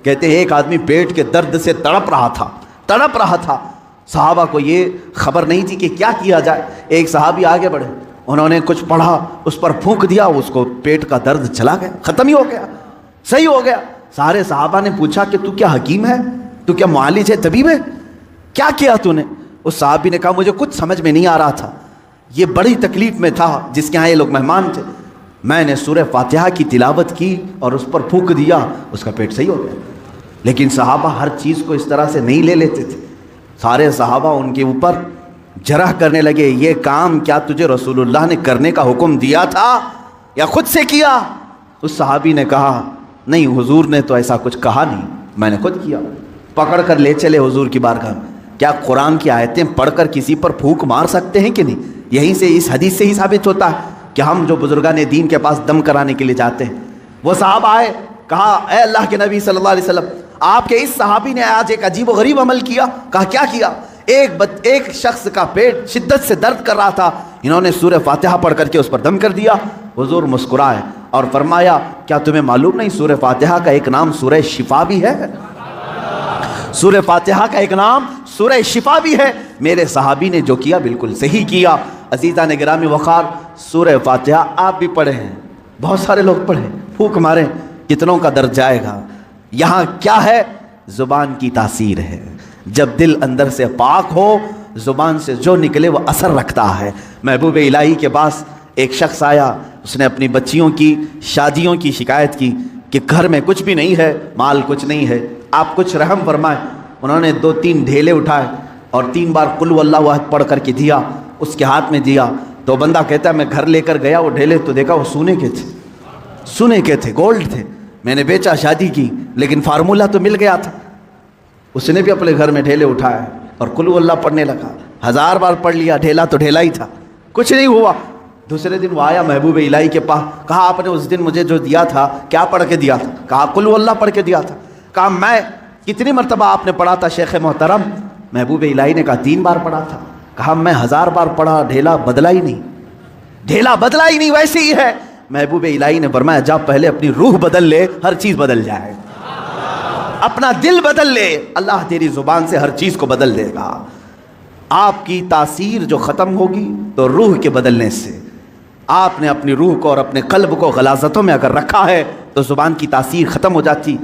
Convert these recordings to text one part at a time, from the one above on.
کہتے ہیں ایک آدمی پیٹ کے درد سے تڑپ رہا تھا. صحابہ کو یہ خبر نہیں تھی کہ کیا کیا جائے. ایک صحابی آگے بڑھے, انہوں نے کچھ پڑھا, اس پر پھونک دیا, اس کو پیٹ کا درد چلا گیا, ختم ہی ہو گیا, صحیح ہو گیا. سارے صحابہ نے پوچھا کہ تو کیا حکیم ہے, تو کیا معالج ہے, طبیب ہے, کیا کیا تو نے؟ اس صحابی نے کہا مجھے کچھ سمجھ میں نہیں آ رہا تھا, یہ بڑی تکلیف میں تھا, جس کے ہاں یہ لوگ مہمان تھے, میں نے سورہ فاتحہ کی تلاوت کی اور اس پر پھونک دیا, اس کا پیٹ صحیح ہو گیا. لیکن صحابہ ہر چیز کو اس طرح سے نہیں لے لیتے تھے. سارے صحابہ ان کے اوپر جرح کرنے لگے, یہ کام کیا تجھے رسول اللہ نے کرنے کا حکم دیا تھا یا خود سے کیا؟ اس صحابی نے کہا نہیں, حضور نے تو ایسا کچھ کہا نہیں, میں نے خود کیا. پکڑ کر لے چلے حضور کی بارگاہ میں. کیا قرآن کی آیتیں پڑھ کر کسی پر پھونک مار سکتے ہیں کہ نہیں؟ یہیں سے, اس حدیث سے ہی ثابت ہوتا ہے کہ ہم جو بزرگان دین کے پاس دم کرانے کے لیے جاتے ہیں. وہ صحابہ آئے, کہا اے اللہ کے نبی صلی اللہ علیہ وسلم, آپ کے اس صحابی نے آج ایک عجیب و غریب عمل کیا. کہا کیا کیا؟ ایک شخص کا پیٹ شدت سے درد کر رہا تھا, انہوں نے سورہ فاتحہ پڑھ کر کے اس پر دم کر دیا. حضور مسکرائے اور فرمایا کیا تمہیں معلوم نہیں سورہ فاتحہ کا ایک نام سورہ شفا بھی ہے؟ سورہ فاتحہ کا ایک نام سورہ شفا بھی ہے. میرے صحابی نے جو کیا بالکل صحیح کیا. عزیزان گرامی وقار, سورہ فاتحہ آپ بھی پڑھے ہیں, بہت سارے لوگ پڑھیں, پھونک ماریں, کتنوں کا درد جائے گا. یہاں کیا ہے؟ زبان کی تاثیر ہے. جب دل اندر سے پاک ہو, زبان سے جو نکلے وہ اثر رکھتا ہے. محبوب الہی کے پاس ایک شخص آیا, اس نے اپنی بچیوں کی شادیوں کی شکایت کی کہ گھر میں کچھ بھی نہیں ہے, مال کچھ نہیں ہے, آپ کچھ رحم فرمائیں. انہوں نے 2-3 ڈھیلے اٹھائے اور 3 بار قل هو اللہ احد پڑھ کر کے دیا, اس کے ہاتھ میں دیا. تو بندہ کہتا ہے میں گھر لے کر گیا, وہ ڈھیلے تو دیکھا وہ سونے کے تھے, گولڈ تھے. میں نے بیچا, شادی کی, لیکن فارمولہ تو مل گیا تھا. اس نے بھی اپنے گھر میں ڈھیلے اٹھائے اور قل هو اللہ پڑھنے لگا. 1000 بار پڑھ لیا, ڈھیلا تو ڈھیلا ہی تھا, کچھ نہیں ہوا. دوسرے دن وہ آیا محبوب الہی کے پاس, کہا آپ نے اس دن مجھے جو دیا تھا کیا پڑھ کے دیا تھا؟ کہا قل هو اللہ پڑھ کے دیا تھا. کہا میں کتنی مرتبہ آپ نے پڑھا تھا شیخ محترم؟ محبوب الہی نے کہا 3 بار پڑھا تھا. کہا میں 1000 بار پڑھا, ڈھیلا بدلا ہی نہیں, ویسے ہی ہے. محبوب الہی نے فرمایا جا پہلے اپنی روح بدل لے, ہر چیز بدل جائے. اپنا دل بدل لے, اللہ تیری زبان سے ہر چیز کو بدل دے گا. آپ کی تاثیر جو ختم ہوگی تو روح کے بدلنے سے. آپ نے اپنی روح کو اور اپنے قلب کو غلاظتوں میں اگر رکھا ہے تو زبان کی تاثیر ختم ہو جاتی.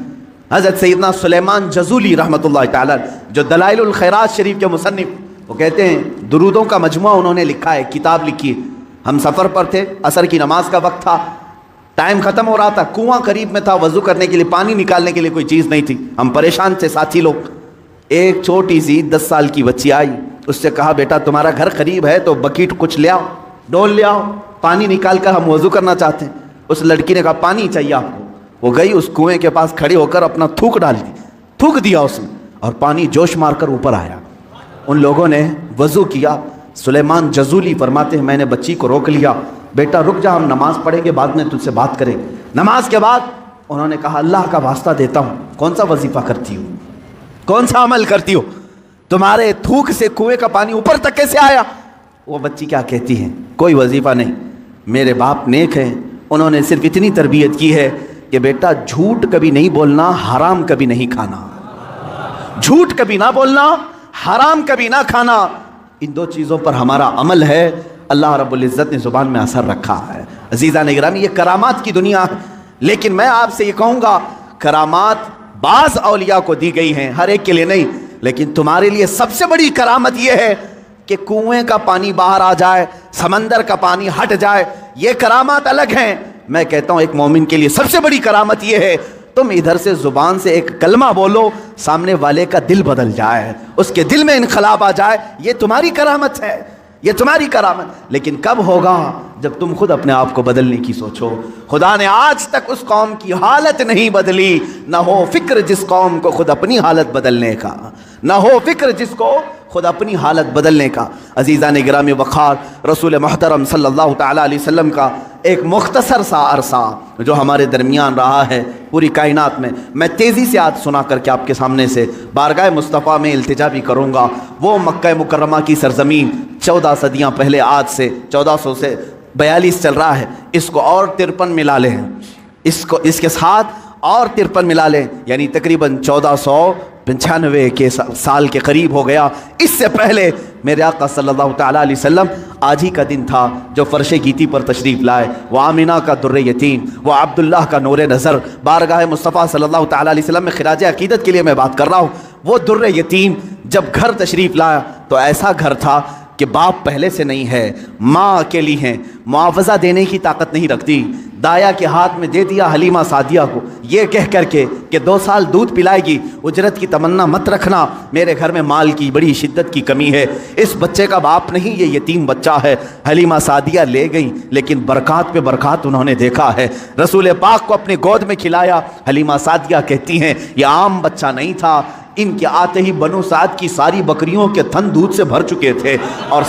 حضرت سیدنا سلیمان جزولی رحمۃ اللہ تعالی جو دلائل الخیرات شریف کے مصنف, وہ کہتے ہیں درودوں کا مجموعہ انہوں نے لکھا ہے, کتاب لکھی. ہم سفر پر تھے, عصر کی نماز کا وقت تھا, ٹائم ختم ہو رہا تھا, کنواں قریب میں تھا, وضو کرنے کے لیے پانی نکالنے کے لیے کوئی چیز نہیں تھی, ہم پریشان تھے ساتھی لوگ. ایک چھوٹی سی 10 سال کی بچی آئی, اس سے کہا بیٹا تمہارا گھر قریب ہے تو بکیٹ کچھ لے آؤ, ڈول لے آؤ, پانی نکال کر ہم وضو کرنا چاہتے ہیں. اس لڑکی نے کہا پانی چاہیے آپ کو. وہ گئی اس کنویں کے پاس کھڑی ہو کر اپنا تھوک دیا اس نے, اور پانی جوش مار کر اوپر آیا. ان لوگوں نے وضو کیا. سلیمان جزولی فرماتے ہیں میں نے بچی کو روک لیا, بیٹا رک جا, ہم نماز پڑھیں گے, بعد میں تجھ سے بات کریں. نماز کے بعد انہوں نے کہا اللہ کا واسطہ دیتا ہوں, کون سا وظیفہ کرتی ہو, کون سا عمل کرتی ہو, تمہارے تھوک سے کنویں کا پانی اوپر تک کیسے آیا؟ وہ بچی کیا کہتی ہے, کوئی وظیفہ نہیں, میرے باپ نیک ہیں, انہوں نے صرف اتنی تربیت کی ہے کہ بیٹا جھوٹ کبھی نہیں بولنا, حرام کبھی نہیں کھانا. جھوٹ کبھی نہ بولنا, حرام کبھی نہ کھانا, ان 2 چیزوں پر ہمارا عمل ہے. اللہ رب العزت نے زبان میں اثر رکھا ہے. عزیزان گرامی, یہ کرامات کی دنیا ہے, لیکن میں آپ سے یہ کہوں گا کرامات بعض اولیاء کو دی گئی ہیں, ہر ایک کے لیے نہیں. لیکن تمہارے لیے سب سے بڑی کرامت یہ ہے کہ کنویں کا پانی باہر آ جائے, سمندر کا پانی ہٹ جائے, یہ کرامات الگ ہیں. میں کہتا ہوں ایک مومن کے لیے سب سے بڑی کرامت یہ ہے تم ادھر سے زبان سے ایک کلمہ بولو, سامنے والے کا دل بدل جائے, اس کے دل میں انقلاب آ جائے, یہ تمہاری کرامت ہے, یہ تمہاری کرامت. لیکن کب ہوگا؟ جب تم خود اپنے آپ کو بدلنے کی سوچو. خدا نے آج تک اس قوم کی حالت نہیں بدلی, نہ ہو فکر جس قوم کو خود اپنی حالت بدلنے کا, نہ ہو فکر جس کو خود اپنی حالت بدلنے کا. عزیزان گرامی وقار, رسول محترم صلی اللہ تعالی علیہ وسلم کا ایک مختصر سا عرصہ جو ہمارے درمیان رہا ہے پوری کائنات میں تیزی سے آج سنا کر کے آپ کے سامنے سے بارگاہ مصطفیٰ میں التجا بھی کروں گا. وہ مکہ مکرمہ کی سرزمین 14 صدیاں پہلے, آج سے 1400 سے 42 چل رہا ہے, اس کو اور 53 ملا لے ہیں, اس کے ساتھ اور 53 ملا لیں یعنی تقریباً 1495 کے سال کے قریب ہو گیا۔ اس سے پہلے میرے آقا صلی اللہ تعالیٰ علیہ وسلم آج ہی کا دن تھا جو فرش گیتی پر تشریف لائے۔ وہ آمینہ کا در یتیم، وہ عبداللہ کا نور نظر، بارگاہ مصطفیٰ صلی اللہ تعالیٰ علیہ وسلم میں خراج عقیدت کے لیے میں بات کر رہا ہوں۔ وہ در یتیم جب گھر تشریف لایا تو ایسا گھر تھا کہ باپ پہلے سے نہیں ہے، ماں اکیلی ہیں، معاوضہ دینے کی طاقت نہیں رکھتی۔ دایا کے ہاتھ میں دے دیا حلیمہ سعدیہ کو، یہ کہہ کر کے کہ 2 سال دودھ پلائے گی، اجرت کی تمنا مت رکھنا، میرے گھر میں مال کی بڑی شدت کی کمی ہے، اس بچے کا باپ نہیں، یہ یتیم بچہ ہے۔ حلیمہ سعدیہ لے گئیں، لیکن برکات پہ برکات انہوں نے دیکھا ہے۔ رسول پاک کو اپنے گود میں کھلایا۔ حلیمہ سعدیہ کہتی ہیں یہ عام بچہ نہیں تھا، ان کے آتے ہی بنو سعد کی ساری بکریوں کے تھن دودھ سے بھر چکے تھے اور